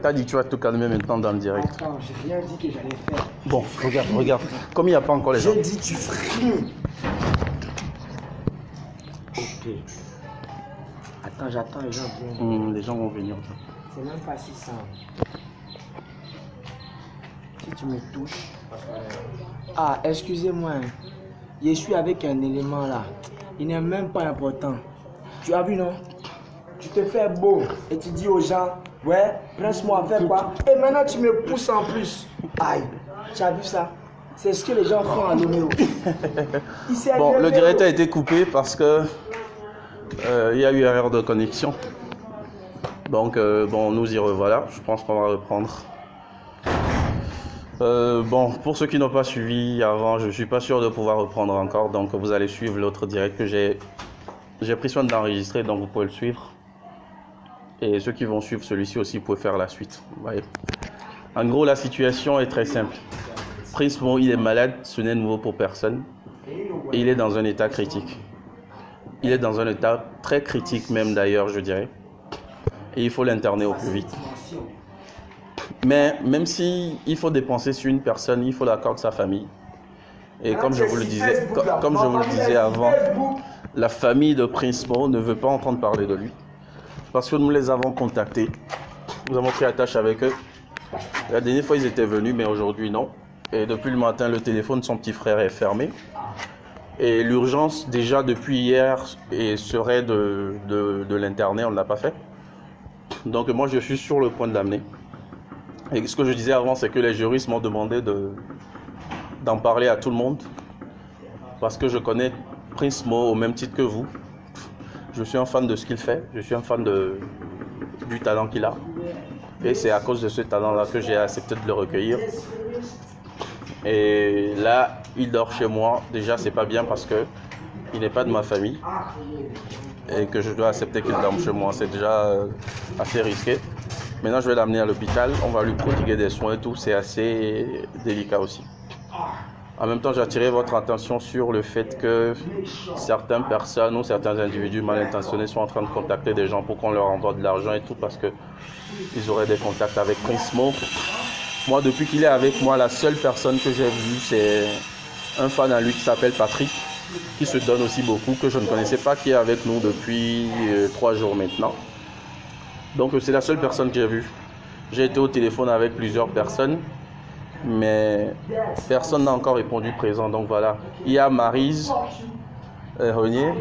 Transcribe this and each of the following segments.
T'as dit que tu vas te calmer maintenant dans le direct. Attends, j'ai rien dit que j'allais faire. Bon, regarde. Comme il n'y a pas encore les gens. J'ai dit tu frimes. Ok. Attends, j'attends les gens viennent. Les gens vont venir. C'est même pas si simple. Si tu me touches. Ah, excusez-moi. Je suis avec un élément là. Il n'est même pas important. Tu as vu, non? Tu te fais beau et tu dis aux gens, ouais, presse-moi, fais quoi? Et maintenant tu me pousses en plus. Aïe, tu as vu ça? C'est ce que les gens font à Loméo. Bon, le direct a été coupé parce que il y a eu erreur de connexion. Donc, bon, nous y revoilà. Je pense qu'on va reprendre. Bon, pour ceux qui n'ont pas suivi avant, je ne suis pas sûr de pouvoir reprendre encore. Donc, vous allez suivre l'autre direct que j'ai pris soin d'enregistrer. Donc, vous pouvez le suivre. Et ceux qui vont suivre celui-ci aussi, vous pouvez faire la suite. Vous voyez. En gros, la situation est très simple. Prince Mo, il est malade, ce n'est nouveau pour personne. Et il est dans un état critique. Il est dans un état très critique même d'ailleurs, je dirais. Et il faut l'interner au plus vite. Mais même si il faut dépenser sur une personne, il faut l'accord de sa famille. Et comme je vous le disais avant, la famille de Prince Mo ne veut pas entendre parler de lui. Parce que nous les avons contactés. Nous avons pris attache avec eux. La dernière fois, ils étaient venus, mais aujourd'hui, non. Et depuis le matin, le téléphone de son petit frère est fermé. Et l'urgence, déjà depuis hier, serait de l'interner. On ne l'a pas fait. Donc moi, je suis sur le point de l'amener. Et ce que je disais avant, c'est que les juristes m'ont demandé d'en parler à tout le monde. Parce que je connais Prince Mo au même titre que vous. Je suis un fan de ce qu'il fait. Je suis un fan du talent qu'il a. Et c'est à cause de ce talent-là que j'ai accepté de le recueillir. Et là, il dort chez moi. Déjà, c'est pas bien parce que il n'est pas de ma famille. Et que je dois accepter qu'il dorme chez moi. C'est déjà assez risqué. Maintenant, je vais l'amener à l'hôpital. On va lui prodiguer des soins et tout. C'est assez délicat aussi. En même temps, j'attirais votre attention sur le fait que certaines personnes ou certains individus mal intentionnés sont en train de contacter des gens pour qu'on leur envoie de l'argent et tout parce qu'ils auraient des contacts avec Prince Mo. Moi, depuis qu'il est avec moi, la seule personne que j'ai vue, c'est un fan à lui qui s'appelle Patrick, qui se donne aussi beaucoup, que je ne connaissais pas, qui est avec nous depuis 3 jours maintenant. Donc, c'est la seule personne que j'ai vue. J'ai été au téléphone avec plusieurs personnes. Mais personne n'a encore répondu présent. Donc voilà, il y a Maryse Renier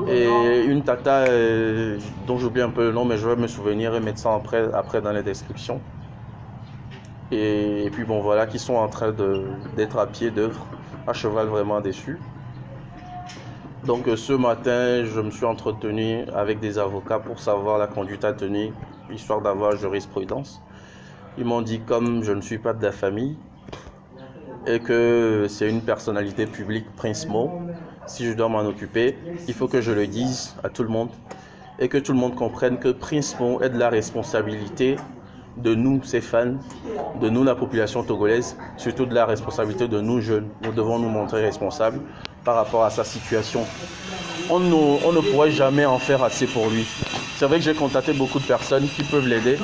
et une tata dont j'oublie un peu le nom, mais je vais me souvenir et mettre ça après dans les descriptions. Et puis bon voilà, qui sont en train d'être à pied d'œuvre, à cheval vraiment dessus. Donc ce matin, je me suis entretenu avec des avocats pour savoir la conduite à tenir, histoire d'avoir jurisprudence. Ils m'ont dit, comme je ne suis pas de la famille et que c'est une personnalité publique, Prince Mo, si je dois m'en occuper, il faut que je le dise à tout le monde et que tout le monde comprenne que Prince Mo est de la responsabilité de nous, ses fans, de nous, la population togolaise, surtout de la responsabilité de nous jeunes. Nous devons nous montrer responsables par rapport à sa situation. On ne pourrait jamais en faire assez pour lui. C'est vrai que j'ai contacté beaucoup de personnes qui peuvent l'aider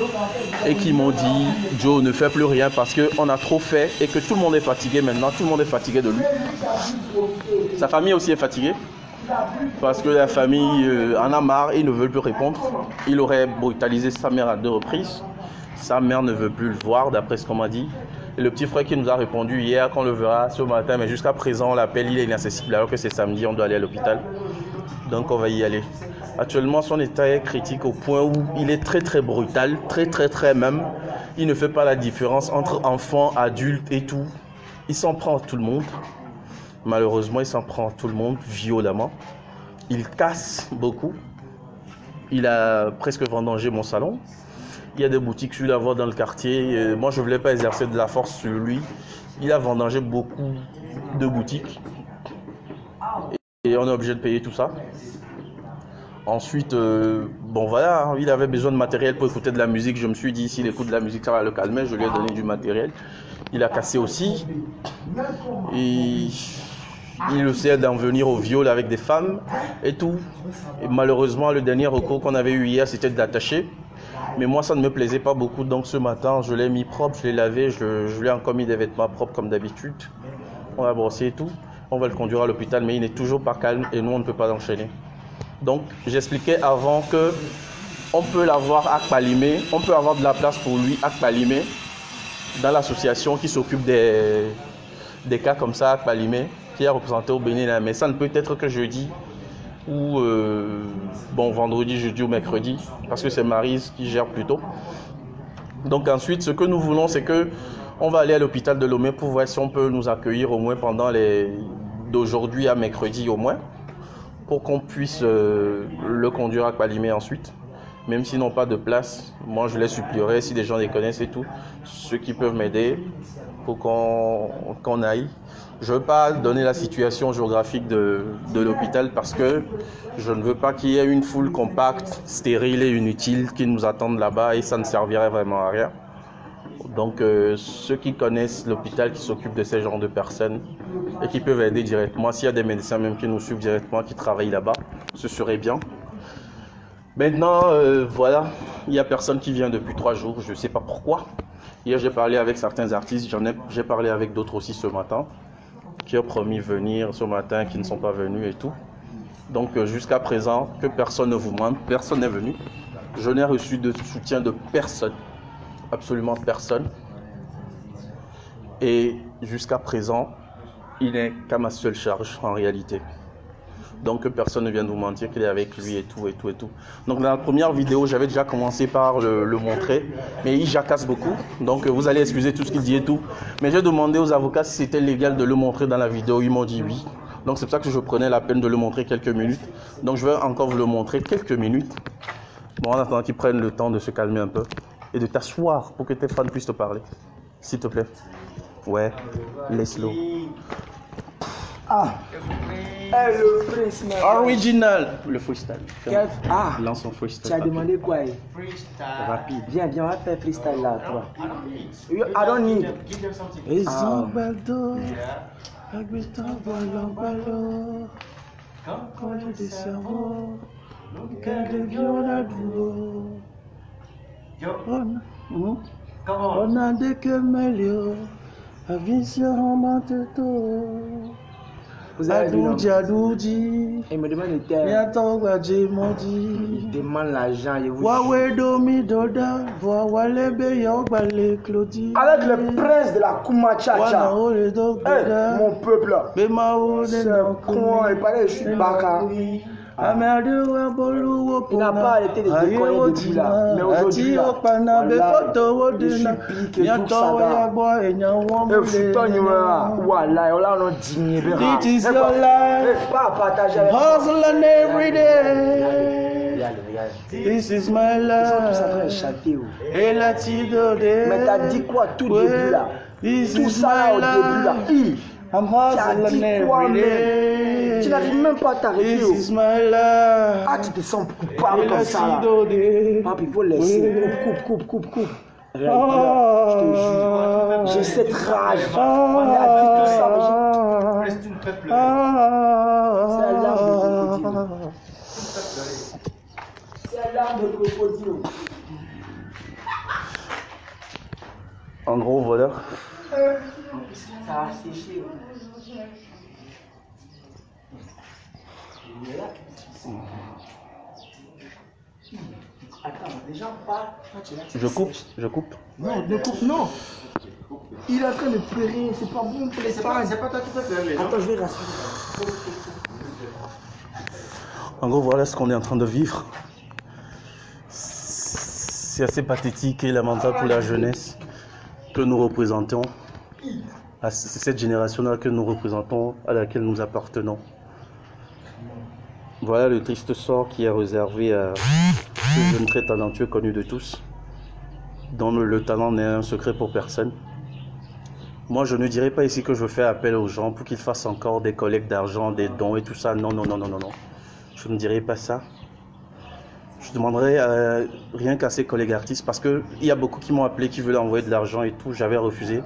et qui m'ont dit « Joe, ne fais plus rien parce qu'on a trop fait et que tout le monde est fatigué maintenant, tout le monde est fatigué de lui. » Sa famille aussi est fatiguée parce que la famille en a marre et ne veut plus répondre. Il aurait brutalisé sa mère à 2 reprises. Sa mère ne veut plus le voir d'après ce qu'on m'a dit. Et le petit frère qui nous a répondu hier qu'on le verra ce matin, mais jusqu'à présent on l'appelle, il est inaccessible alors que c'est samedi, on doit aller à l'hôpital. Donc on va y aller. Actuellement son état est critique au point où il est très très brutal, très même. Il ne fait pas la différence entre enfants, adultes et tout. Il s'en prend à tout le monde. Malheureusement il s'en prend à tout le monde violemment. Il casse beaucoup. Il a presque vendangé mon salon. Il y a des boutiques que je voulais avoir dans le quartier. Moi, je ne voulais pas exercer de la force sur lui. Il a vendangé beaucoup de boutiques. Et on est obligé de payer tout ça. Ensuite, bon voilà, il avait besoin de matériel pour écouter de la musique. Je me suis dit, s'il écoute de la musique, ça va le calmer. Je lui ai donné du matériel. Il a cassé aussi. Et il essaie d'en venir au viol avec des femmes et tout. Et malheureusement, le dernier recours qu'on avait eu hier, c'était de l'attacher. Mais moi, ça ne me plaisait pas beaucoup. Donc ce matin, je l'ai mis propre, je l'ai lavé, je lui ai encore mis des vêtements propres comme d'habitude. On va brosser et tout. On va le conduire à l'hôpital, mais il n'est toujours pas calme et nous, on ne peut pas l'enchaîner. Donc, j'expliquais avant que on peut l'avoir à Kpalimé, on peut avoir de la place pour lui à Kpalimé, dans l'association qui s'occupe des cas comme ça à Kpalimé, qui est représenté au Bénin. Mais ça ne peut être que jeudi ou vendredi, jeudi ou mercredi, parce que c'est Maryse qui gère plutôt. Donc ensuite, ce que nous voulons, c'est que on va aller à l'hôpital de Lomé pour voir si on peut nous accueillir au moins pendant d'aujourd'hui à mercredi au moins, pour qu'on puisse le conduire à Kpalimé ensuite. Même s'ils n'ont pas de place, moi je les supplierai, si des gens les connaissent et tout, ceux qui peuvent m'aider pour qu'on aille. Je ne veux pas donner la situation géographique de l'hôpital parce que je ne veux pas qu'il y ait une foule compacte, stérile et inutile qui nous attendent là-bas et ça ne servirait vraiment à rien. Donc ceux qui connaissent l'hôpital, qui s'occupent de ces genres de personnes et qui peuvent aider directement, s'il y a des médecins même qui nous suivent directement, qui travaillent là-bas, ce serait bien. Maintenant, voilà, il n'y a personne qui vient depuis 3 jours, je ne sais pas pourquoi. Hier, j'ai parlé avec certains artistes, j'ai parlé avec d'autres aussi ce matin, qui ont promis venir ce matin, qui ne sont pas venus et tout. Donc, jusqu'à présent, que personne ne vous mente, personne n'est venu. Je n'ai reçu de soutien de personne, absolument personne. Et jusqu'à présent, il n'est qu'à ma seule charge en réalité. Donc que personne ne vienne vous mentir qu'il est avec lui et tout et tout et tout. Donc dans la première vidéo, j'avais déjà commencé par le montrer, mais il jacasse beaucoup. Donc vous allez excuser tout ce qu'il dit et tout. Mais j'ai demandé aux avocats si c'était légal de le montrer dans la vidéo. Ils m'ont dit oui. Donc c'est pour ça que je prenais la peine de le montrer quelques minutes. Donc je vais encore vous le montrer quelques minutes. Bon, en attendant qu'ils prennent le temps de se calmer un peu et de t'asseoir pour que tes fans puissent te parler. S'il te plaît. Ouais, laisse-le. Ah, le freestyle. Original. Le freestyle. Ah, lance son freestyle. Tu as demandé quoi? Freestyle. Rapide. Viens, on va faire freestyle là, toi. I don't need. Give them something. On a des camélios, la vision dans tout. Vous avez dit Adoudi, il me demande le terme. Il demande l'argent et vous. Avec le prince de la Kumachacha. Mon peuple. C'est con, il paraît que je suis baka. Il n'a pas arrêté de déconner depuis là. Mais aujourd'hui, là, je suis piqué tout ça. Et voilà, on a dîné. It is your life. Pas partager avec Hustling every day. This is my life. Et la mais t'as dit quoi tout début là? Tout ça là au début là. I'm hustling every day. Tu n'arrives même pas à t'arrêter. This is my life. Ah, tu te sens coupable comme ça là. Papi, il faut laisser. Coupe. Regarde, je te jure. J'ai cette rage. On a dit tout ça. Reste une peu pleurer. C'est la larme de crocodile. C'est la larme de crocodile. En gros, voilà. Ça a séché. Attends, déjà pas. Je coupe. Non, ne coupe, non. Il est en train de pleurer, c'est pas bon pour les fans. C'est pas toi qui peux pleurer. Attends, je vais rassurer. En gros, voilà ce qu'on est en train de vivre. C'est assez pathétique et lamentable pour la jeunesse que nous représentons, à cette génération-là que nous représentons, à laquelle nous appartenons. Voilà le triste sort qui est réservé à ce jeune très talentueux connu de tous, dont le talent n'est un secret pour personne. Moi, je ne dirais pas ici que je fais appel aux gens pour qu'ils fassent encore des collectes d'argent, des dons et tout ça. Non. Je ne dirais pas ça. Je demanderais rien qu'à ces collègues artistes, parce qu'il y a beaucoup qui m'ont appelé, qui veulent envoyer de l'argent et tout. J'avais refusé,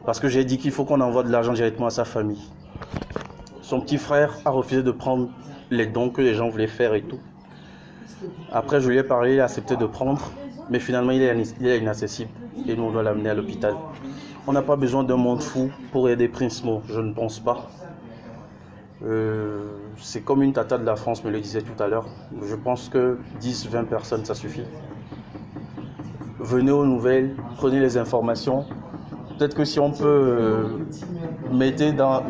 parce que j'ai dit qu'il faut qu'on envoie de l'argent directement à sa famille. Son petit frère a refusé de prendre les dons que les gens voulaient faire et tout. Après, je lui ai parlé, il a accepté de prendre. Mais finalement, il est inaccessible et nous, on doit l'amener à l'hôpital. On n'a pas besoin d'un monde fou pour aider Prince Mo, je ne pense pas. C'est comme une tata de la France me le disait tout à l'heure. Je pense que 10-20 personnes, ça suffit. Venez aux nouvelles, prenez les informations. Peut-être que si on peut, mettez dans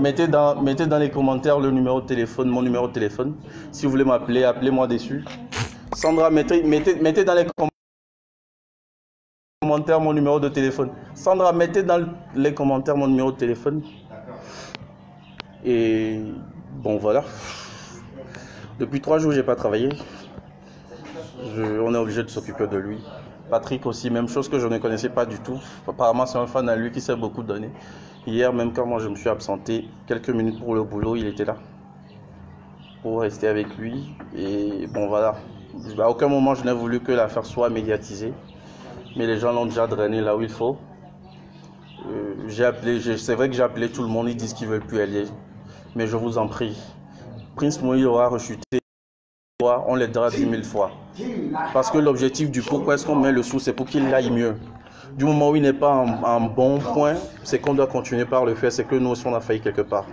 les commentaires le numéro de téléphone, mon numéro de téléphone. Si vous voulez m'appeler, appelez-moi dessus. Sandra, mettez dans les commentaires mon numéro de téléphone. Sandra, mettez dans les commentaires mon numéro de téléphone. Et bon, voilà. Depuis 3 jours, j'ai pas travaillé. On est obligé de s'occuper de lui. Patrick aussi, même chose que je ne connaissais pas du tout. Apparemment, c'est un fan à lui qui s'est beaucoup donné. Hier, même quand moi je me suis absenté, quelques minutes pour le boulot, il était là. Pour rester avec lui. Et bon, voilà. À aucun moment, je n'ai voulu que l'affaire soit médiatisée. Mais les gens l'ont déjà drainé là où il faut. C'est vrai que j'ai appelé tout le monde, ils disent qu'ils ne veulent plus aller. Mais je vous en prie, Prince Mo aura rechuté. On l'aidera 10 000 fois. Parce que l'objectif du pourquoi est-ce qu'on met le sou, c'est pour qu'il aille mieux. Du moment où il n'est pas en bon point, c'est qu'on doit continuer par le faire, c'est que nous aussi on a failli quelque part.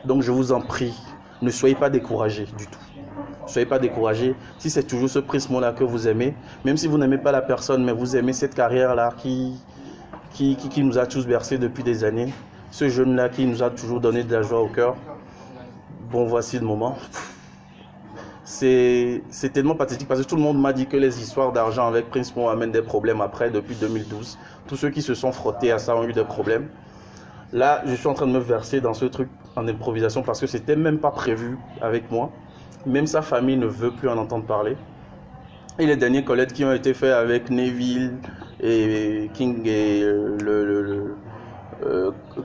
Donc je vous en prie, ne soyez pas découragés du tout. Ne soyez pas découragés. Si c'est toujours ce Prince Mo là que vous aimez, même si vous n'aimez pas la personne, mais vous aimez cette carrière là qui nous a tous bercés depuis des années, ce jeune là qui nous a toujours donné de la joie au cœur, bon voici le moment. C'est tellement pathétique parce que tout le monde m'a dit que les histoires d'argent avec Prince Mo amènent des problèmes après, depuis 2012. Tous ceux qui se sont frottés à ça ont eu des problèmes. Là, je suis en train de me verser dans ce truc en improvisation parce que c'était même pas prévu avec moi. Même sa famille ne veut plus en entendre parler. Et les derniers collectes qui ont été faits avec Neville et King et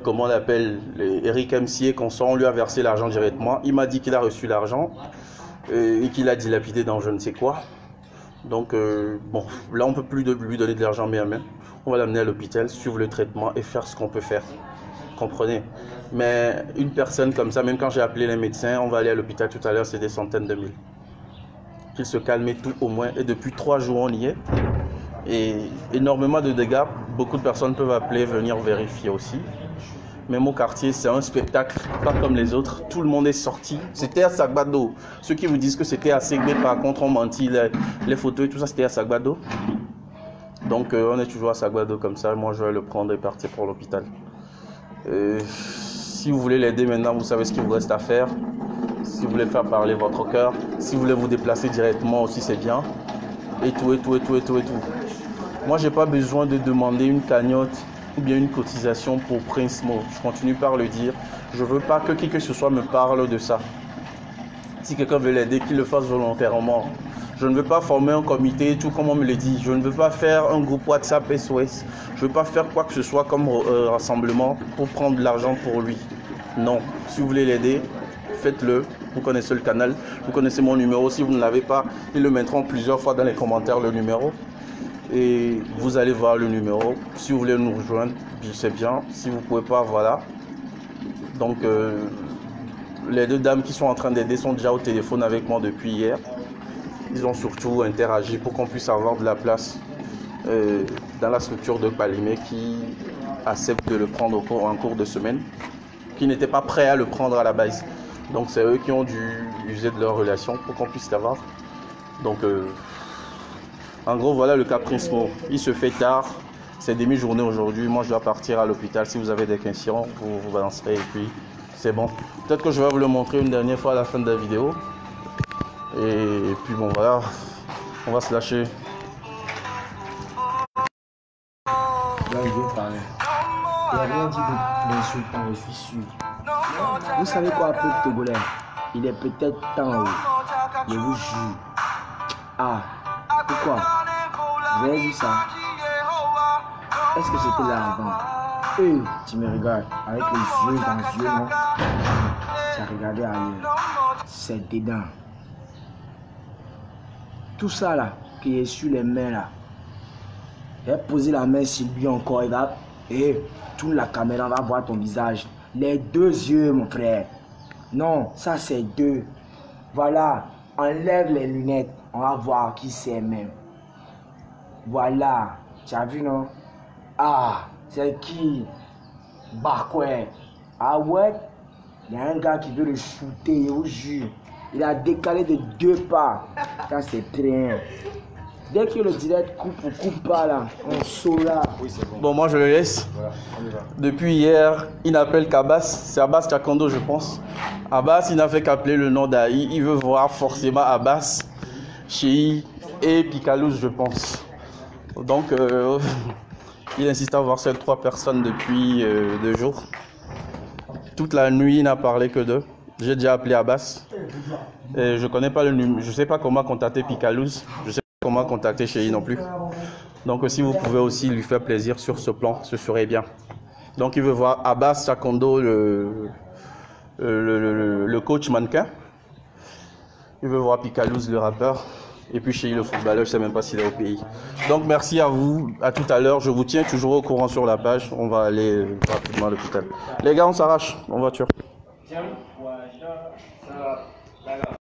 comment on l'appelle, Eric MC et consort, on lui a versé l'argent directement. Il m'a dit qu'il a reçu l'argent et qu'il a dilapidé dans je ne sais quoi. Donc bon, là on peut plus lui donner de l'argent main à main. On va l'amener à l'hôpital, suivre le traitement et faire ce qu'on peut faire. Comprenez? Mais une personne comme ça, même quand j'ai appelé les médecins, on va aller à l'hôpital tout à l'heure, c'est des centaines de mille. Qu'il se calme et tout au moins. Et depuis 3 jours on y est. Et énormément de dégâts. Beaucoup de personnes peuvent appeler, venir vérifier aussi. Mais mon quartier, c'est un spectacle, pas comme les autres. Tout le monde est sorti. C'était à Sagbado. Ceux qui vous disent que c'était à Ségbé, par contre, ont menti. Les photos et tout ça, c'était à Sagbado. Donc, on est toujours à Sagbado comme ça. Moi, je vais le prendre et partir pour l'hôpital. Si vous voulez l'aider maintenant, vous savez ce qu'il vous reste à faire. Si vous voulez faire parler votre cœur. Si vous voulez vous déplacer directement aussi, c'est bien. Et tout. Moi, j'ai pas besoin de demander une cagnotte ou bien une cotisation pour Prince Mo. Je continue par le dire. Je veux pas que qui que ce soit me parle de ça. Si quelqu'un veut l'aider, qu'il le fasse volontairement. Je ne veux pas former un comité, tout comme on me le dit. Je ne veux pas faire un groupe WhatsApp SOS. Je ne veux pas faire quoi que ce soit comme rassemblement pour prendre de l'argent pour lui. Non. Si vous voulez l'aider, faites-le. Vous connaissez le canal, vous connaissez mon numéro. Si vous ne l'avez pas, ils le mettront plusieurs fois dans les commentaires, le numéro. Et vous allez voir le numéro. Si vous voulez nous rejoindre, c'est bien. Si vous ne pouvez pas, voilà. Donc, les 2 dames qui sont en train d'aider sont déjà au téléphone avec moi depuis hier. Ils ont surtout interagi pour qu'on puisse avoir de la place dans la structure de Palimé qui accepte de le prendre en cours de semaine, qui n'était pas prêt à le prendre à la base. Donc, c'est eux qui ont dû user de leur relation pour qu'on puisse l'avoir. Donc, en gros, voilà le cas Prince Mo. Il se fait tard. C'est demi-journée aujourd'hui. Moi, je dois partir à l'hôpital. Si vous avez des questions, vous balancerez et puis c'est bon. Peut-être que je vais vous le montrer une dernière fois à la fin de la vidéo. Et puis bon, voilà. On va se lâcher. Là, je vais parler. Il n'y a rien dit d'insultant, je suis sûr. Vous savez quoi, peuple togolais? Il est peut-être temps, je vous jure. Ah, pourquoi? Vous avez vu ça? Est-ce que c'était là avant? Tu me regardes avec les yeux dans les yeux, non? Tu as regardé ailleurs. C'est dedans. Tout ça là, qui est sur les mains là. Il va poser la main sur lui encore. Il va. Et toute la caméra va voir ton visage. Les 2 yeux, mon frère. Non, ça c'est 2. Voilà. Enlève les lunettes. On va voir qui c'est même. Voilà, tu as vu, non? Ah, c'est qui? Bakwe. Ah ouais? Il y a un gars qui veut le shooter, je vous jure. Il a décalé de 2 pas. Ça, c'est rien. Dès que le direct coupe ou coupe pas là, on saura. Oui, c'est bon. Bon, moi je le laisse. Voilà, on y va. Depuis hier, il n'appelle qu'Abbas. C'est Abbas Chakondo, je pense. Abbas, il n'a fait qu'appeler le nom d'Aï. Il veut voir forcément Abbas, Chéi et Picalouz, je pense. Donc, il insiste à voir ces 3 personnes depuis 2 jours. Toute la nuit, il n'a parlé que d'eux. J'ai déjà appelé Abbas. Et je connais pas le numéro. Je sais pas comment contacter Picalouz. Je sais pas comment contacter Chéi non plus. Donc, si vous pouvez aussi lui faire plaisir sur ce plan, ce serait bien. Donc, il veut voir Abbas Chakondo, le coach mannequin. Il veut voir Picalouz, le rappeur. Et puis Chéi, le footballeur, je ne sais même pas s'il est au pays. Donc, merci à vous. À tout à l'heure. Je vous tiens toujours au courant sur la page. On va aller rapidement à l'hôpital. Les gars, on s'arrache en voiture. Tiens, voilà, ça.